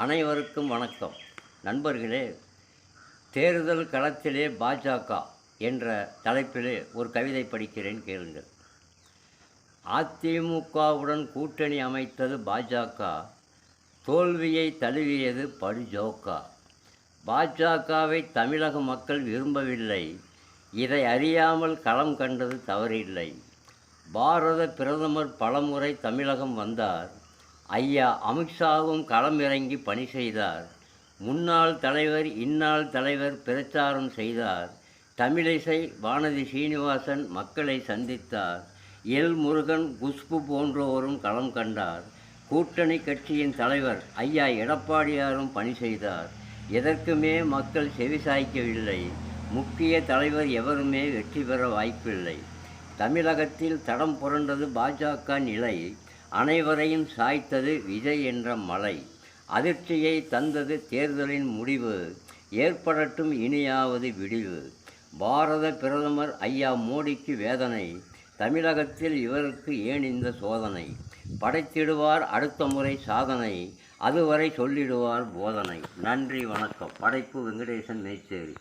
அனைவருக்கும் வணக்கம். நண்பர்களே, தேர்தல் களத்திலே பாஜக என்ற தலைப்பிலே ஒரு கவிதை படிக்கிறேன், கேளுங்கள். அதிமுகவுடன் கூட்டணி அமைத்தது பாஜக, தோல்வியை தழுவியது படுஜோக்கா. பாஜகவை தமிழக மக்கள் விரும்பவில்லை, இதை அறியாமல் களம் கண்டது தவறில்லை. பாரத பிரதமர் பலமுறை தமிழகம் வந்தார், ஐயா அமித்ஷாவும் களம் இறங்கி பணி செய்தார். முன்னாள் தலைவர் இந்நாள் தலைவர் பிரச்சாரம் செய்தார். தமிழிசை வானதி சீனிவாசன் மக்களை சந்தித்தார். எல் முருகன், குஷ்பு போன்றோரும் களம் கண்டார். கூட்டணி கட்சியின் தலைவர் ஐயா எடப்பாடியாரும் பணி செய்தார். எதற்குமே மக்கள் செவிசாய்க்கவில்லை. முக்கிய தலைவர் எவருமே வெற்றி பெற வாய்ப்பில்லை. தமிழகத்தில் தடம் புரண்டது பாஜக நிலை, அனைவரையும் சாய்த்தது விஜய் என்ற மலை. அதிர்ச்சியை தந்தது தேர்தலின் முடிவு, ஏற்படட்டும் இனியாவது விடிவு. பாரத பிரதமர் ஐயா மோடிக்கு வேதனை, தமிழகத்தில் இவருக்கு ஏன் இந்த சோதனை? படைத்திடுவார் அடுத்த முறை சாதனை, அதுவரை சொல்லிடுவார் போதனை. நன்றி, வணக்கம். படைப்பு வெங்கடேசன், மேச்சேரி.